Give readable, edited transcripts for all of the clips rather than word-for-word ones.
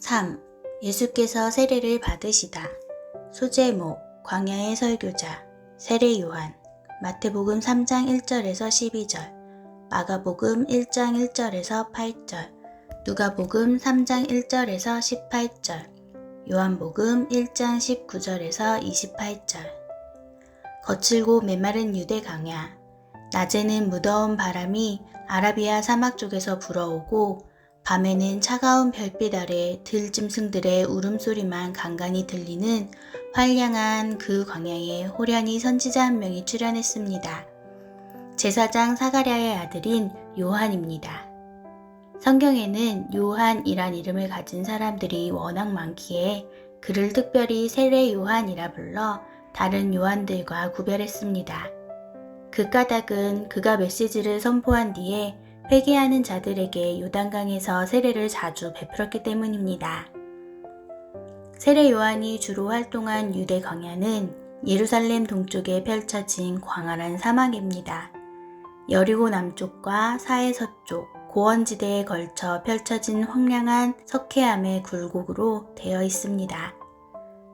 3. 예수께서 세례를 받으시다. 소제목 광야의 설교자 세례 요한 마태복음 3장 1절에서 12절 마가복음 1장 1절에서 8절 누가복음 3장 1절에서 18절 요한복음 1장 19절에서 28절 거칠고 메마른 유대 광야 낮에는 무더운 바람이 아라비아 사막 쪽에서 불어오고 밤에는 차가운 별빛 아래 들짐승들의 울음소리만 간간히 들리는 황량한 그 광야에 호련히 선지자 한 명이 출현했습니다. 제사장 사가랴의 아들인 요한입니다. 성경에는 요한이란 이름을 가진 사람들이 워낙 많기에 그를 특별히 세례 요한이라 불러 다른 요한들과 구별했습니다. 그 까닭은 그가 메시지를 선포한 뒤에 회개하는 자들에게 요단강에서 세례를 자주 베풀었기 때문입니다. 세례 요한이 주로 활동한 유대 광야는 예루살렘 동쪽에 펼쳐진 광활한 사막입니다. 여리고 남쪽과 사해 서쪽, 고원지대에 걸쳐 펼쳐진 황량한 석회암의 굴곡으로 되어 있습니다.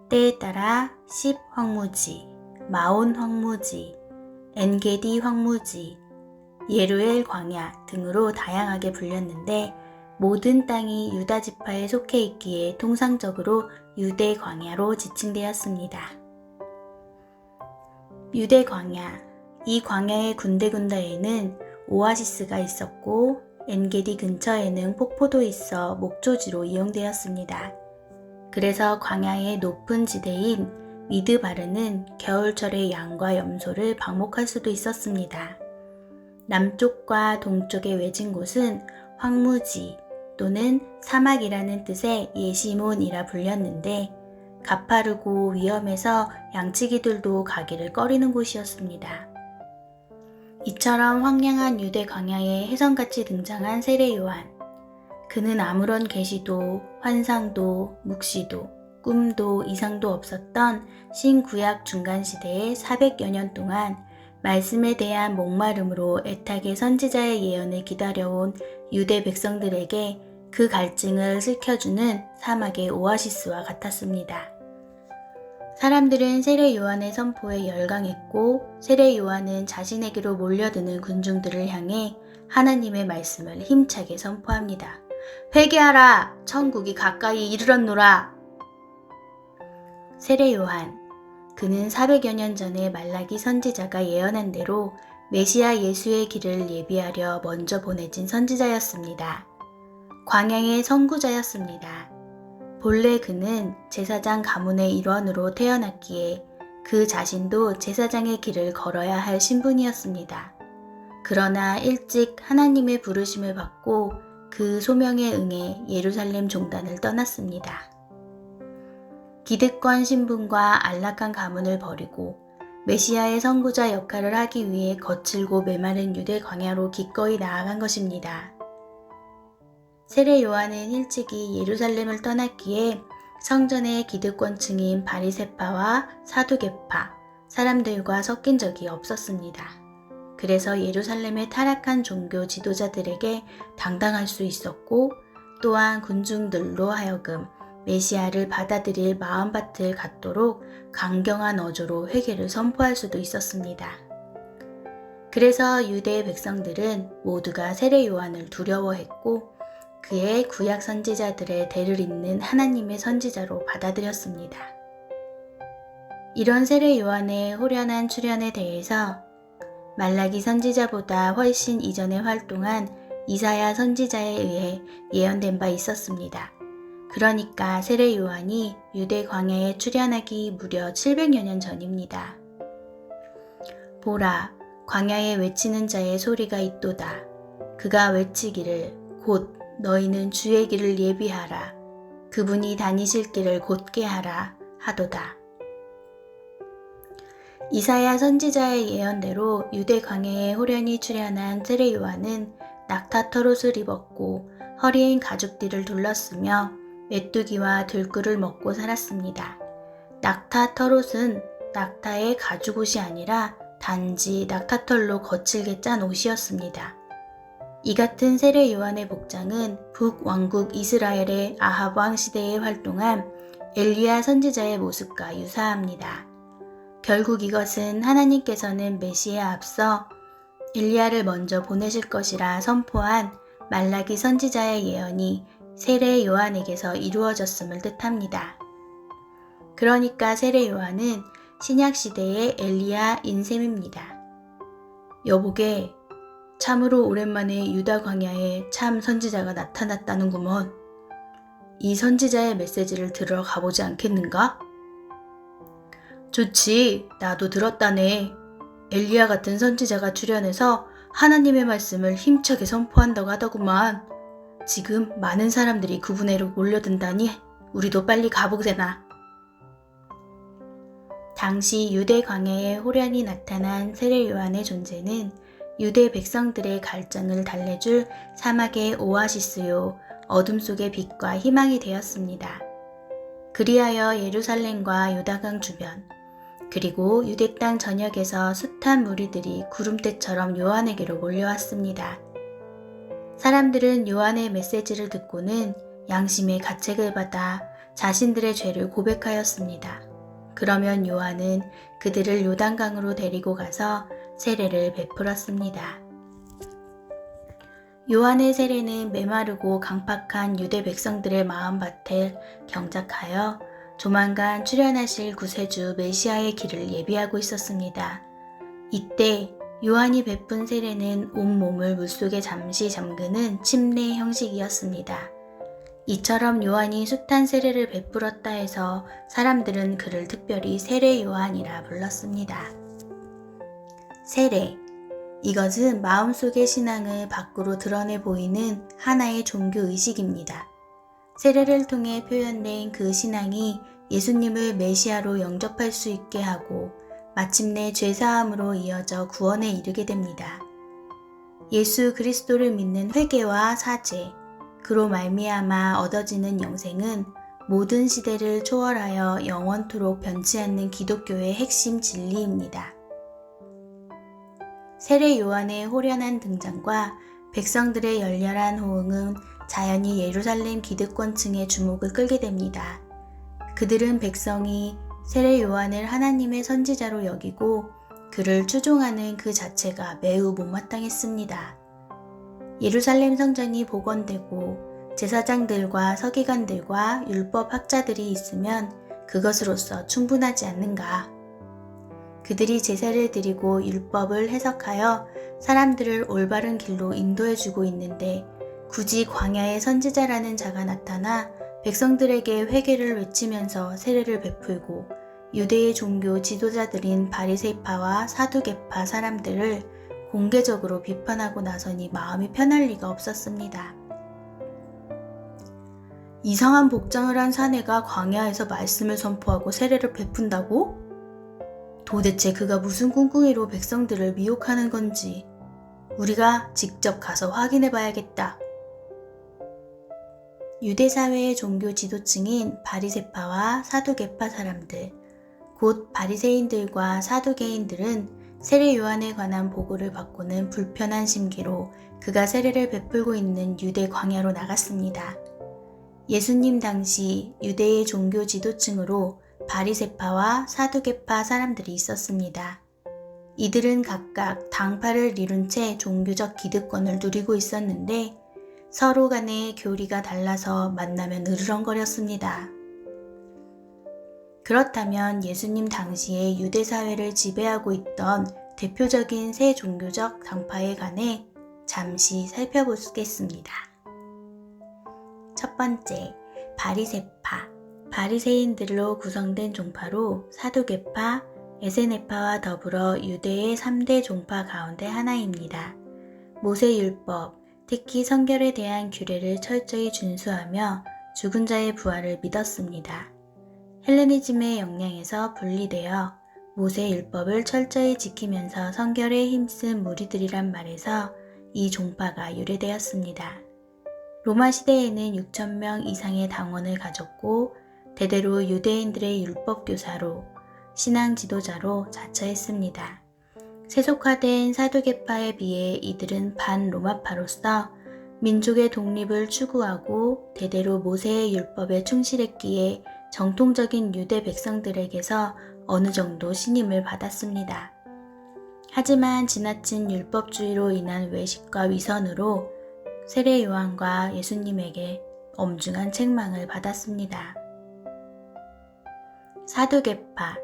때에 따라 십 황무지, 마온 황무지, 엔게디 황무지, 예루엘 광야 등으로 다양하게 불렸는데 모든 땅이 유다 지파에 속해 있기에 통상적으로 유대 광야로 지칭되었습니다. 유대 광야, 이 광야의 군데군데에는 오아시스가 있었고 엔게디 근처에는 폭포도 있어 목초지로 이용되었습니다. 그래서 광야의 높은 지대인 미드바르는 겨울철에 양과 염소를 방목할 수도 있었습니다. 남쪽과 동쪽에 외진 곳은 황무지 또는 사막이라는 뜻의 예시몬이라 불렸는데 가파르고 위험해서 양치기들도 가기를 꺼리는 곳이었습니다. 이처럼 황량한 유대 광야에 혜성같이 등장한 세례 요한. 그는 아무런 계시도, 환상도, 묵시도, 꿈도, 이상도 없었던 신구약 중간시대의 400여 년 동안 말씀에 대한 목마름으로 애타게 선지자의 예언을 기다려온 유대 백성들에게 그 갈증을 슬켜주는 사막의 오아시스와 같았습니다. 사람들은 세례 요한의 선포에 열광했고 세례 요한은 자신에게로 몰려드는 군중들을 향해 하나님의 말씀을 힘차게 선포합니다. 회개하라! 천국이 가까이 이르렀노라! 세례 요한 그는 400여 년 전에 말라기 선지자가 예언한 대로 메시아 예수의 길을 예비하려 먼저 보내진 선지자였습니다. 광야의 선구자였습니다. 본래 그는 제사장 가문의 일원으로 태어났기에 그 자신도 제사장의 길을 걸어야 할 신분이었습니다. 그러나 일찍 하나님의 부르심을 받고 그 소명에 응해 예루살렘 종단을 떠났습니다. 기득권 신분과 안락한 가문을 버리고 메시아의 선구자 역할을 하기 위해 거칠고 메마른 유대 광야로 기꺼이 나아간 것입니다. 세례 요한은 일찍이 예루살렘을 떠났기에 성전의 기득권층인 바리새파와 사두개파 사람들과 섞인 적이 없었습니다. 그래서 예루살렘의 타락한 종교 지도자들에게 당당할 수 있었고 또한 군중들로 하여금 메시아를 받아들일 마음밭을 갖도록 강경한 어조로 회개를 선포할 수도 있었습니다. 그래서 유대의 백성들은 모두가 세례 요한을 두려워했고 그의 구약 선지자들의 대를 잇는 하나님의 선지자로 받아들였습니다. 이런 세례 요한의 호련한 출현에 대해서 말라기 선지자보다 훨씬 이전에 활동한 이사야 선지자에 의해 예언된 바 있었습니다. 그러니까 세례 요한이 유대 광야에 출현하기 무려 700여 년 전입니다. 보라, 광야에 외치는 자의 소리가 있도다. 그가 외치기를 곧 너희는 주의 길을 예비하라. 그분이 다니실 길을 곧게 하라 하도다. 이사야 선지자의 예언대로 유대 광야에 호련히 출현한 세례 요한은 낙타 털옷을 입었고 허리엔 가죽띠를 둘렀으며 메뚜기와 들꿀을 먹고 살았습니다. 낙타 털옷은 낙타의 가죽옷이 아니라 단지 낙타털로 거칠게 짠 옷이었습니다. 이 같은 세례 요한의 복장은 북왕국 이스라엘의 아합 왕 시대에 활동한 엘리야 선지자의 모습과 유사합니다. 결국 이것은 하나님께서는 메시아에 앞서 엘리야를 먼저 보내실 것이라 선포한 말라기 선지자의 예언이 세례 요한에게서 이루어졌음을 뜻합니다. 그러니까 세례 요한은 신약 시대의 엘리야인 셈입니다. 여보게, 참으로 오랜만에 유다 광야에 참 선지자가 나타났다는구먼. 이 선지자의 메시지를 들으러 가보지 않겠는가? 좋지, 나도 들었다네. 엘리야 같은 선지자가 출연해서 하나님의 말씀을 힘차게 선포한다고 하더구만. 지금 많은 사람들이 그분에로 몰려든다니 우리도 빨리 가보게나. 당시 유대 광야에 호련히 나타난 세례 요한의 존재는 유대 백성들의 갈증을 달래줄 사막의 오아시스요, 어둠 속의 빛과 희망이 되었습니다. 그리하여 예루살렘과 요다강 주변, 그리고 유대 땅 전역에서 숱한 무리들이 구름대처럼 요한에게로 몰려왔습니다. 사람들은 요한의 메시지를 듣고는 양심의 가책을 받아 자신들의 죄를 고백하였습니다. 그러면 요한은 그들을 요단강으로 데리고 가서 세례를 베풀었습니다. 요한의 세례는 메마르고 강팍한 유대 백성들의 마음밭을 경작하여 조만간 출현하실 구세주 메시아의 길을 예비하고 있었습니다. 이때 요한이 베푼 세례는 온몸을 물속에 잠시 잠그는 침례 형식이었습니다. 이처럼 요한이 숱한 세례를 베풀었다 해서 사람들은 그를 특별히 세례 요한이라 불렀습니다. 세례, 이것은 마음속의 신앙을 밖으로 드러내 보이는 하나의 종교의식입니다. 세례를 통해 표현된 그 신앙이 예수님을 메시아로 영접할 수 있게 하고 마침내 죄사함으로 이어져 구원에 이르게 됩니다. 예수 그리스도를 믿는 회개와 사죄, 그로 말미암아 얻어지는 영생은 모든 시대를 초월하여 영원토록 변치 않는 기독교의 핵심 진리입니다. 세례 요한의 호련한 등장과 백성들의 열렬한 호응은 자연히 예루살렘 기득권층의 주목을 끌게 됩니다. 그들은 백성이 세례 요한을 하나님의 선지자로 여기고 그를 추종하는 그 자체가 매우 못마땅했습니다. 예루살렘 성전이 복원되고 제사장들과 서기관들과 율법 학자들이 있으면 그것으로서 충분하지 않는가. 그들이 제사를 드리고 율법을 해석하여 사람들을 올바른 길로 인도해주고 있는데 굳이 광야의 선지자라는 자가 나타나 백성들에게 회개를 외치면서 세례를 베풀고 유대의 종교 지도자들인 바리새파와 사두개파 사람들을 공개적으로 비판하고 나서니 마음이 편할 리가 없었습니다. 이상한 복장을 한 사내가 광야에서 말씀을 선포하고 세례를 베푼다고? 도대체 그가 무슨 꿍꿍이로 백성들을 미혹하는 건지 우리가 직접 가서 확인해 봐야겠다. 유대 사회의 종교 지도층인 바리새파와 사두개파 사람들, 곧 바리새인들과 사두개인들은 세례 요한에 관한 보고를 받고는 불편한 심기로 그가 세례를 베풀고 있는 유대 광야로 나갔습니다. 예수님 당시 유대의 종교 지도층으로 바리새파와 사두개파 사람들이 있었습니다. 이들은 각각 당파를 이룬 채 종교적 기득권을 누리고 있었는데 서로 간의 교리가 달라서 만나면 으르렁거렸습니다. 그렇다면 예수님 당시에 유대 사회를 지배하고 있던 대표적인 세 종교적 당파에 관해 잠시 살펴보겠습니다. 첫 번째, 바리새파. 바리새인들로 구성된 종파로 사두개파, 에세네파와 더불어 유대의 3대 종파 가운데 하나입니다. 모세율법, 특히 성결에 대한 규례를 철저히 준수하며 죽은 자의 부활을 믿었습니다. 헬레니즘의 영향에서 분리되어 모세율법을 철저히 지키면서 성결에 힘쓴 무리들이란 말에서 이 종파가 유래되었습니다. 로마 시대에는 6,000명 이상의 당원을 가졌고 대대로 유대인들의 율법 교사로 신앙 지도자로 자처했습니다. 세속화된 사두개파에 비해 이들은 반로마파로서 민족의 독립을 추구하고 대대로 모세의 율법에 충실했기에 정통적인 유대 백성들에게서 어느 정도 신임을 받았습니다. 하지만 지나친 율법주의로 인한 외식과 위선으로 세례 요한과 예수님에게 엄중한 책망을 받았습니다. 사두개파,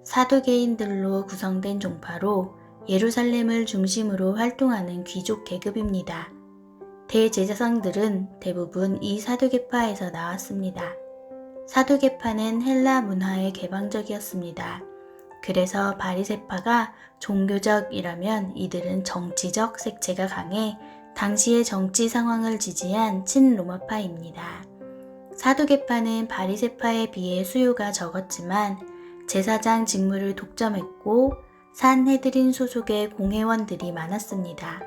사두개인들로 구성된 종파로 예루살렘을 중심으로 활동하는 귀족 계급입니다. 대제사장들은 대부분 이 사두개파에서 나왔습니다. 사두개파는 헬라 문화에 개방적이었습니다. 그래서 바리새파가 종교적이라면 이들은 정치적 색채가 강해 당시의 정치 상황을 지지한 친로마파입니다. 사두개파는 바리새파에 비해 수요가 적었지만 제사장 직무를 독점했고 산헤드린 소속의 공회원들이 많았습니다.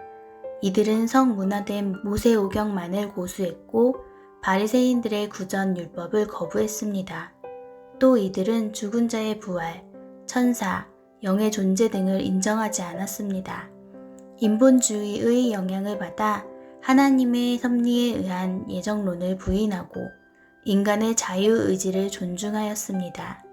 이들은 성문화된 모세오경만을 고수했고 바리새인들의 구전 율법을 거부했습니다. 또 이들은 죽은 자의 부활, 천사, 영의 존재 등을 인정하지 않았습니다. 인본주의의 영향을 받아 하나님의 섭리에 의한 예정론을 부인하고 인간의 자유의지를 존중하였습니다.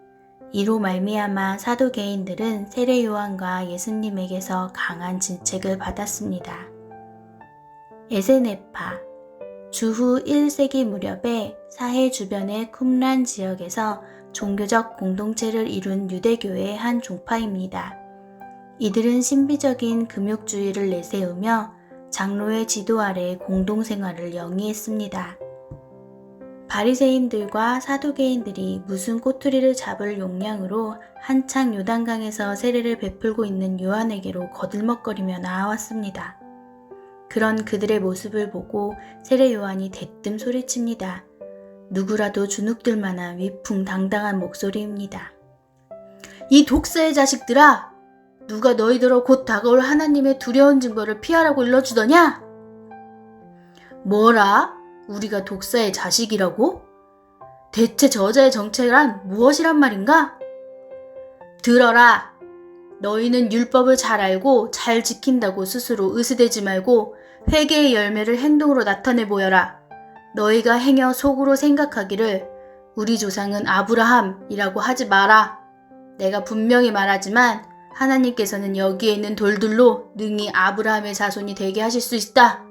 이로 말미암아 사두개인들은 세례 요한과 예수님에게서 강한 질책을 받았습니다. 에세네파, 주후 1세기 무렵에 사해 주변의 쿰란 지역에서 종교적 공동체를 이룬 유대교의 한 종파입니다. 이들은 신비적인 금욕주의를 내세우며 장로의 지도 아래 공동생활을 영위했습니다. 바리새인들과 사두개인들이 무슨 꼬투리를 잡을 용량으로 한창 요단강에서 세례를 베풀고 있는 요한에게로 거들먹거리며 나아왔습니다. 그런 그들의 모습을 보고 세례 요한이 대뜸 소리칩니다. 누구라도 주눅들 만한 위풍당당한 목소리입니다. 이 독사의 자식들아! 누가 너희들어 곧 다가올 하나님의 두려운 증거를 피하라고 일러주더냐? 뭐라? 우리가 독사의 자식이라고? 대체 저자의 정체란 무엇이란 말인가? 들어라! 너희는 율법을 잘 알고 잘 지킨다고 스스로 으스대지 말고 회개의 열매를 행동으로 나타내 보여라. 너희가 행여 속으로 생각하기를 우리 조상은 아브라함이라고 하지 마라. 내가 분명히 말하지만 하나님께서는 여기에 있는 돌들로 능히 아브라함의 자손이 되게 하실 수 있다.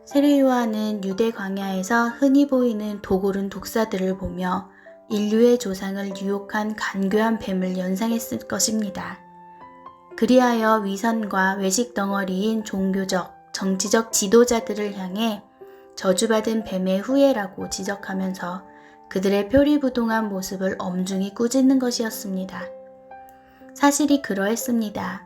세례 요한은 유대 광야에서 흔히 보이는 도골은 독사들을 보며 인류의 조상을 유혹한 간교한 뱀을 연상했을 것입니다. 그리하여 위선과 외식 덩어리인 종교적, 정치적 지도자들을 향해 저주받은 뱀의 후예라고 지적하면서 그들의 표리부동한 모습을 엄중히 꾸짖는 것이었습니다. 사실이 그러했습니다.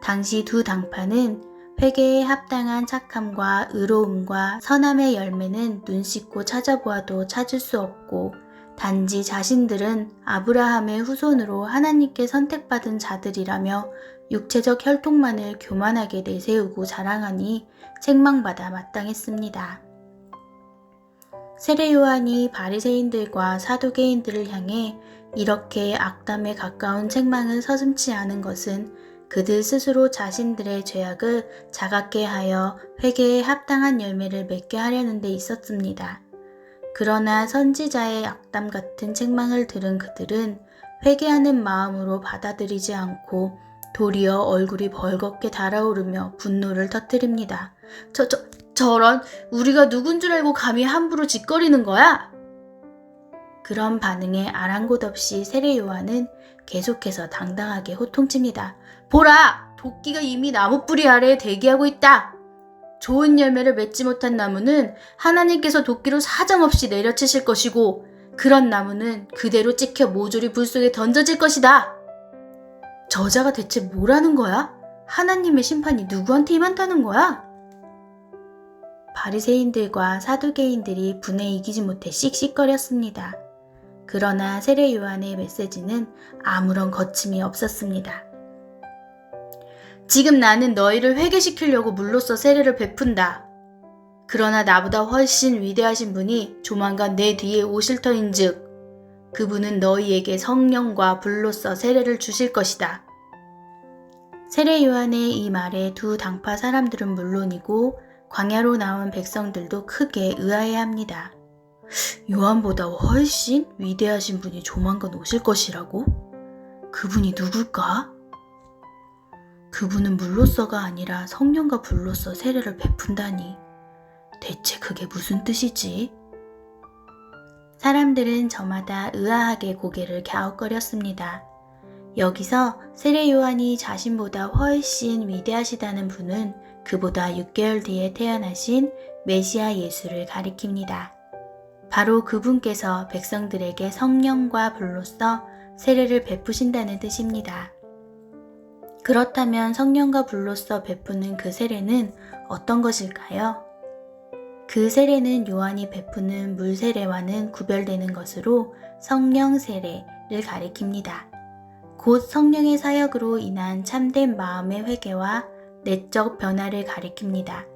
당시 두 당파는 회개에 합당한 착함과 의로움과 선함의 열매는 눈 씻고 찾아보아도 찾을 수 없고 단지 자신들은 아브라함의 후손으로 하나님께 선택받은 자들이라며 육체적 혈통만을 교만하게 내세우고 자랑하니 책망받아 마땅했습니다. 세례 요한이 바리새인들과 사두개인들을 향해 이렇게 악담에 가까운 책망을 서슴지 않은 것은 그들 스스로 자신들의 죄악을 자각게 하여 회개에 합당한 열매를 맺게 하려는 데 있었습니다. 그러나 선지자의 악담 같은 책망을 들은 그들은 회개하는 마음으로 받아들이지 않고 도리어 얼굴이 벌겋게 달아오르며 분노를 터뜨립니다. 저런, 우리가 누군 줄 알고 감히 함부로 짓거리는 거야? 그런 반응에 아랑곳 없이 세례 요한은 계속해서 당당하게 호통칩니다. 보라! 도끼가 이미 나무 뿌리 아래에 대기하고 있다. 좋은 열매를 맺지 못한 나무는 하나님께서 도끼로 사정없이 내려치실 것이고 그런 나무는 그대로 찍혀 모조리 불 속에 던져질 것이다. 저자가 대체 뭐라는 거야? 하나님의 심판이 누구한테 임한다는 거야? 바리새인들과 사두개인들이 분에 이기지 못해 씩씩거렸습니다. 그러나 세례 요한의 메시지는 아무런 거침이 없었습니다. 지금 나는 너희를 회개시키려고 물로써 세례를 베푼다. 그러나 나보다 훨씬 위대하신 분이 조만간 내 뒤에 오실 터인즉 그분은 너희에게 성령과 불로써 세례를 주실 것이다. 세례 요한의 이 말에 두 당파 사람들은 물론이고 광야로 나온 백성들도 크게 의아해합니다. 요한보다 훨씬 위대하신 분이 조만간 오실 것이라고? 그분이 누굴까? 그분은 물로서가 아니라 성령과 불로서 세례를 베푼다니. 대체 그게 무슨 뜻이지? 사람들은 저마다 의아하게 고개를 갸웃거렸습니다. 여기서 세례 요한이 자신보다 훨씬 위대하시다는 분은 그보다 6개월 뒤에 태어나신 메시아 예수를 가리킵니다. 바로 그분께서 백성들에게 성령과 불로써 세례를 베푸신다는 뜻입니다. 그렇다면 성령과 불로써 베푸는 그 세례는 어떤 것일까요? 그 세례는 요한이 베푸는 물 세례와는 구별되는 것으로 성령 세례를 가리킵니다. 곧 성령의 사역으로 인한 참된 마음의 회개와 내적 변화를 가리킵니다.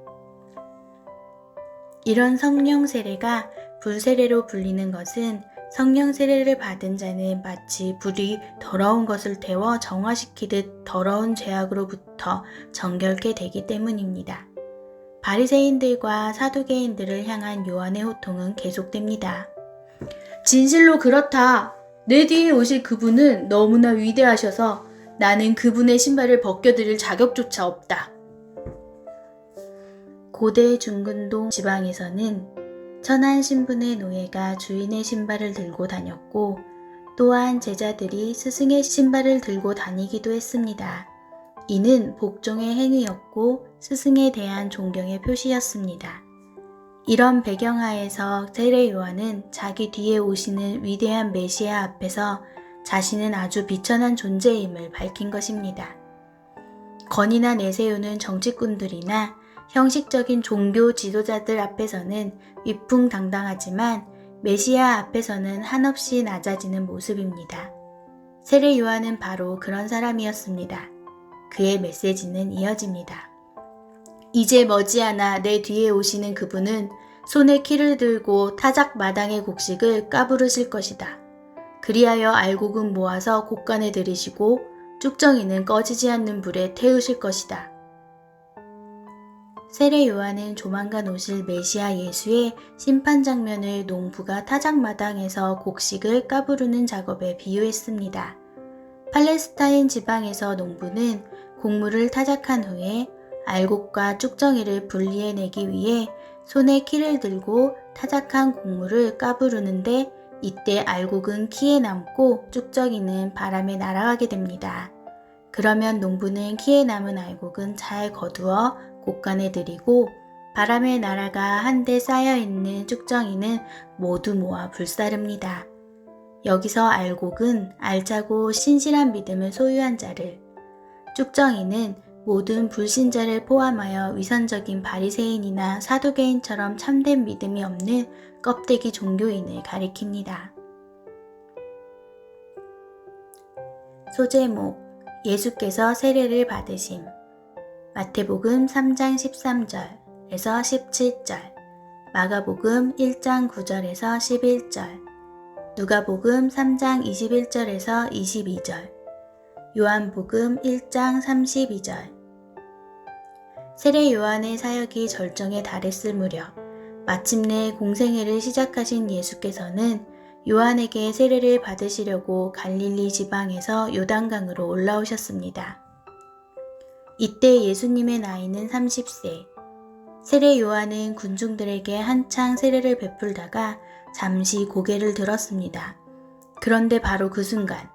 이런 성령 세례가 불 세례로 불리는 것은 성령 세례를 받은 자는 마치 불이 더러운 것을 태워 정화시키듯 더러운 죄악으로부터 정결케 되기 때문입니다. 바리새인들과 사두개인들을 향한 요한의 호통은 계속됩니다. 진실로 그렇다. 내 뒤에 오실 그분은 너무나 위대하셔서 나는 그분의 신발을 벗겨드릴 자격조차 없다. 고대 중근동 지방에서는 천한 신분의 노예가 주인의 신발을 들고 다녔고 또한 제자들이 스승의 신발을 들고 다니기도 했습니다. 이는 복종의 행위였고 스승에 대한 존경의 표시였습니다. 이런 배경하에서 세례 요한은 자기 뒤에 오시는 위대한 메시아 앞에서 자신은 아주 비천한 존재임을 밝힌 것입니다. 건의나 내세우는 정치꾼들이나 형식적인 종교 지도자들 앞에서는 위풍당당하지만 메시아 앞에서는 한없이 낮아지는 모습입니다. 세례 요한은 바로 그런 사람이었습니다. 그의 메시지는 이어집니다. 이제 머지않아 내 뒤에 오시는 그분은 손에 키를 들고 타작 마당의 곡식을 까부르실 것이다. 그리하여 알곡은 모아서 곡간에 들이시고 쭉정이는 꺼지지 않는 불에 태우실 것이다. 세례 요한은 조만간 오실 메시아 예수의 심판 장면을 농부가 타작 마당에서 곡식을 까부르는 작업에 비유했습니다. 팔레스타인 지방에서 농부는 곡물을 타작한 후에 알곡과 쭉정이를 분리해내기 위해 손에 키를 들고 타작한 곡물을 까부르는데 이때 알곡은 키에 남고 쭉정이는 바람에 날아가게 됩니다. 그러면 농부는 키에 남은 알곡은 잘 거두어 곡간에 들이고 바람에 날아가 한데 쌓여있는 쭉정이는 모두 모아 불사릅니다. 여기서 알곡은 알차고 신실한 믿음을 소유한 자를, 쭉정이는 모든 불신자를 포함하여 위선적인 바리새인이나 사두개인처럼 참된 믿음이 없는 껍데기 종교인을 가리킵니다. 소제목, 예수께서 세례를 받으심. 마태복음 3장 13절에서 17절, 마가복음 1장 9절에서 11절, 누가복음 3장 21절에서 22절, 요한복음 1장 32절. 세례 요한의 사역이 절정에 달했을 무렵 마침내 공생애를 시작하신 예수께서는 요한에게 세례를 받으시려고 갈릴리 지방에서 요단강으로 올라오셨습니다. 이때 예수님의 나이는 30세. 세례 요한은 군중들에게 한창 세례를 베풀다가 잠시 고개를 들었습니다. 그런데 바로 그 순간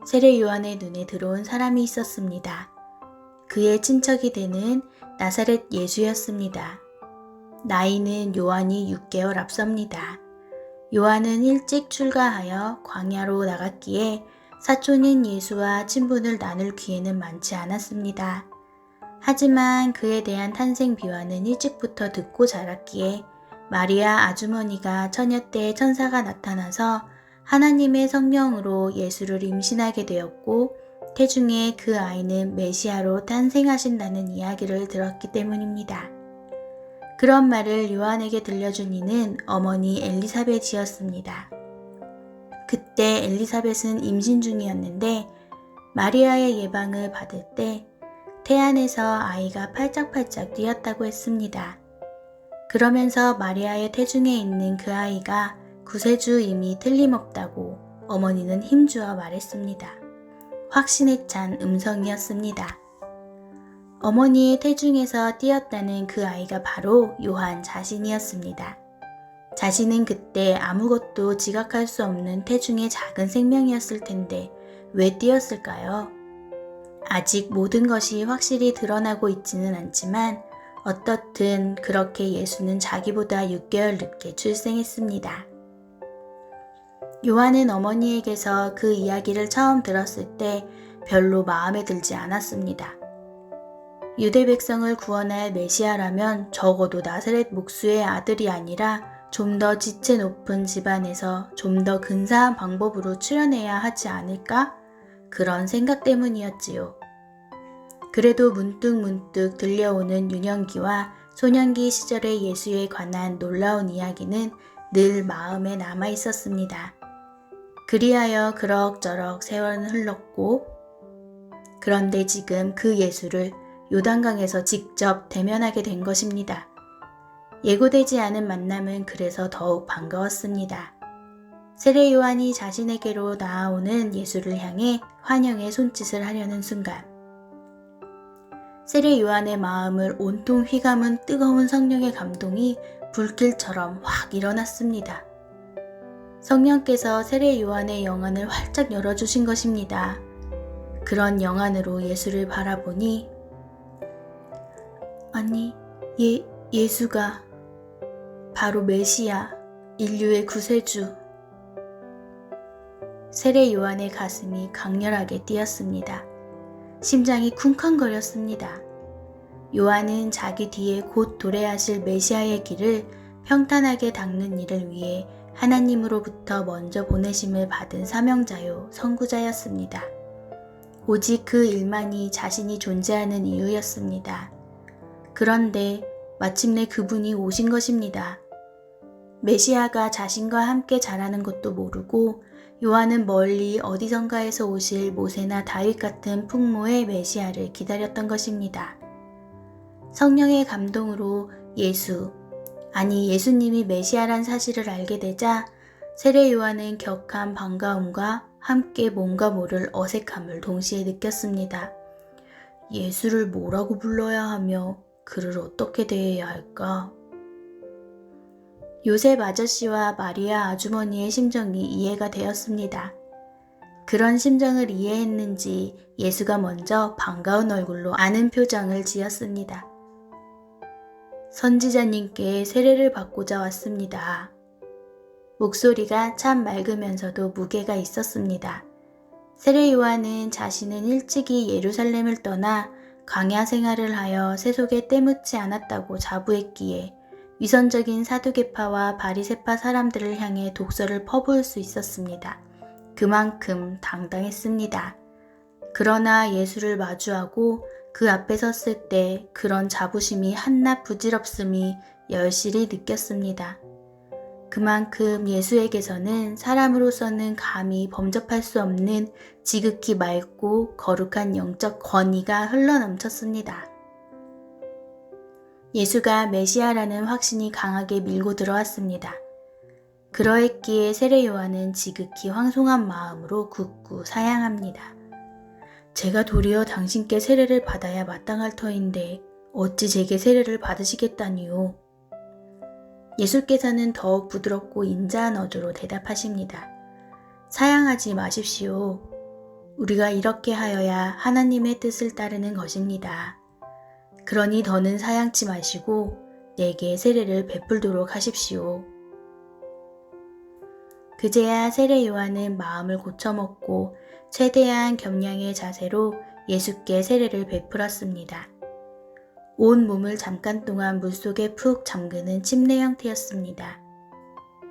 세례 요한의 눈에 들어온 사람이 있었습니다. 그의 친척이 되는 나사렛 예수였습니다. 나이는 요한이 6개월 앞섭니다. 요한은 일찍 출가하여 광야로 나갔기에 사촌인 예수와 친분을 나눌 기회는 많지 않았습니다. 하지만 그에 대한 탄생 비화는 일찍부터 듣고 자랐기에 마리아 아주머니가 처녀 때 천사가 나타나서 하나님의 성령으로 예수를 임신하게 되었고 태중에 그 아이는 메시아로 탄생하신다는 이야기를 들었기 때문입니다. 그런 말을 요한에게 들려준 이는 어머니 엘리사벳이었습니다. 그때 엘리사벳은 임신 중이었는데 마리아의 예방을 받을 때 태안에서 아이가 팔짝팔짝 뛰었다고 했습니다. 그러면서 마리아의 태중에 있는 그 아이가 구세주임이 틀림없다고 어머니는 힘주어 말했습니다. 확신에 찬 음성이었습니다. 어머니의 태중에서 뛰었다는 그 아이가 바로 요한 자신이었습니다. 자신은 그때 아무것도 지각할 수 없는 태중의 작은 생명이었을 텐데 왜 뛰었을까요? 아직 모든 것이 확실히 드러나고 있지는 않지만 어떻든 그렇게 예수는 자기보다 6개월 늦게 출생했습니다. 요한은 어머니에게서 그 이야기를 처음 들었을 때 별로 마음에 들지 않았습니다. 유대 백성을 구원할 메시아라면 적어도 나사렛 목수의 아들이 아니라 좀 더 지체 높은 집안에서 좀 더 근사한 방법으로 출현해야 하지 않을까? 그런 생각 때문이었지요. 그래도 문득문득 들려오는 유년기와 소년기 시절의 예수에 관한 놀라운 이야기는 늘 마음에 남아 있었습니다. 그리하여 그럭저럭 세월은 흘렀고, 그런데 지금 그 예수를 요단강에서 직접 대면하게 된 것입니다. 예고되지 않은 만남은 그래서 더욱 반가웠습니다. 세례 요한이 자신에게로 나아오는 예수를 향해 환영의 손짓을 하려는 순간, 세례 요한의 마음을 온통 휘감은 뜨거운 성령의 감동이 불길처럼 확 일어났습니다. 성령께서 세례 요한의 영안을 활짝 열어주신 것입니다. 그런 영안으로 예수를 바라보니, 아니, 예수가 바로 메시아, 인류의 구세주. 세례 요한의 가슴이 강렬하게 뛰었습니다. 심장이 쿵쾅거렸습니다. 요한은 자기 뒤에 곧 도래하실 메시아의 길을 평탄하게 닦는 일을 위해 하나님으로부터 먼저 보내심을 받은 사명자요, 선구자였습니다. 오직 그 일만이 자신이 존재하는 이유였습니다. 그런데 마침내 그분이 오신 것입니다. 메시아가 자신과 함께 자라는 것도 모르고 요한은 멀리 어디선가에서 오실 모세나 다윗 같은 풍모의 메시아를 기다렸던 것입니다. 성령의 감동으로 예수님이 메시아란 사실을 알게 되자 세례 요한은 격한 반가움과 함께 뭔가 모를 어색함을 동시에 느꼈습니다. 예수를 뭐라고 불러야 하며 그를 어떻게 대해야 할까? 요셉 아저씨와 마리아 아주머니의 심정이 이해가 되었습니다. 그런 심정을 이해했는지 예수가 먼저 반가운 얼굴로 아는 표정을 지었습니다. 선지자님께 세례를 받고자 왔습니다. 목소리가 참 맑으면서도 무게가 있었습니다. 세례 요한은 자신은 일찍이 예루살렘을 떠나 광야 생활을 하여 세속에 때묻지 않았다고 자부했기에 위선적인 사두개파와 바리새파 사람들을 향해 독설을 퍼부을 수 있었습니다. 그만큼 당당했습니다. 그러나 예수를 마주하고 그 앞에 섰을 때 그런 자부심이 한낱 부질없음이 여실히 느꼈습니다. 그만큼 예수에게서는 사람으로서는 감히 범접할 수 없는 지극히 맑고 거룩한 영적 권위가 흘러넘쳤습니다. 예수가 메시아라는 확신이 강하게 밀고 들어왔습니다. 그러했기에 세례 요한은 지극히 황송한 마음으로 굳고 사양합니다. 제가 도리어 당신께 세례를 받아야 마땅할 터인데 어찌 제게 세례를 받으시겠다니요. 예수께서는 더욱 부드럽고 인자한 어조로 대답하십니다. 사양하지 마십시오. 우리가 이렇게 하여야 하나님의 뜻을 따르는 것입니다. 그러니 더는 사양치 마시고 내게 세례를 베풀도록 하십시오. 그제야 세례 요한은 마음을 고쳐먹고 최대한 겸양의 자세로 예수께 세례를 베풀었습니다. 온 몸을 잠깐 동안 물속에 푹 잠그는 침례 형태였습니다.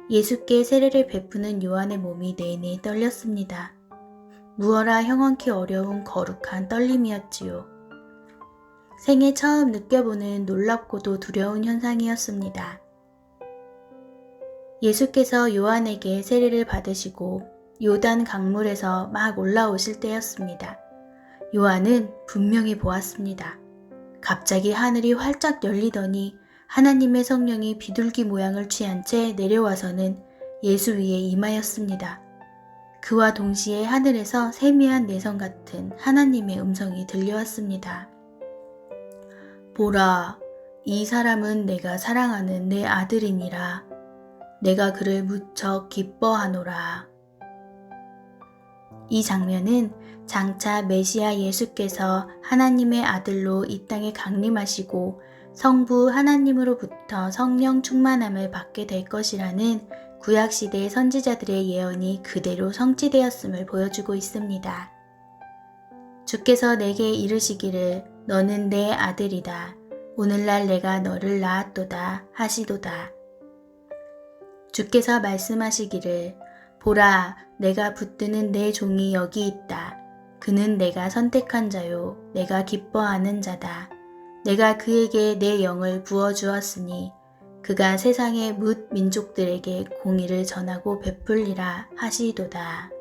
예수께 세례를 베푸는 요한의 몸이 내내 떨렸습니다. 무어라 형언키 어려운 거룩한 떨림이었지요. 생애 처음 느껴보는 놀랍고도 두려운 현상이었습니다. 예수께서 요한에게 세례를 받으시고 요단 강물에서 막 올라오실 때였습니다. 요한은 분명히 보았습니다. 갑자기 하늘이 활짝 열리더니 하나님의 성령이 비둘기 모양을 취한 채 내려와서는 예수 위에 임하였습니다. 그와 동시에 하늘에서 세미한 내성 같은 하나님의 음성이 들려왔습니다. 보라, 이 사람은 내가 사랑하는 내 아들이니라. 내가 그를 무척 기뻐하노라. 이 장면은 장차 메시아 예수께서 하나님의 아들로 이 땅에 강림하시고 성부 하나님으로부터 성령 충만함을 받게 될 것이라는 구약시대 선지자들의 예언이 그대로 성취되었음을 보여주고 있습니다. 주께서 내게 이르시기를 너는 내 아들이다. 오늘날 내가 너를 낳았도다 하시도다. 주께서 말씀하시기를 보라, 내가 붙드는 내 종이 여기 있다. 그는 내가 선택한 자요, 내가 기뻐하는 자다. 내가 그에게 내 영을 부어주었으니 그가 세상의 뭇 민족들에게 공의를 전하고 베풀리라 하시도다.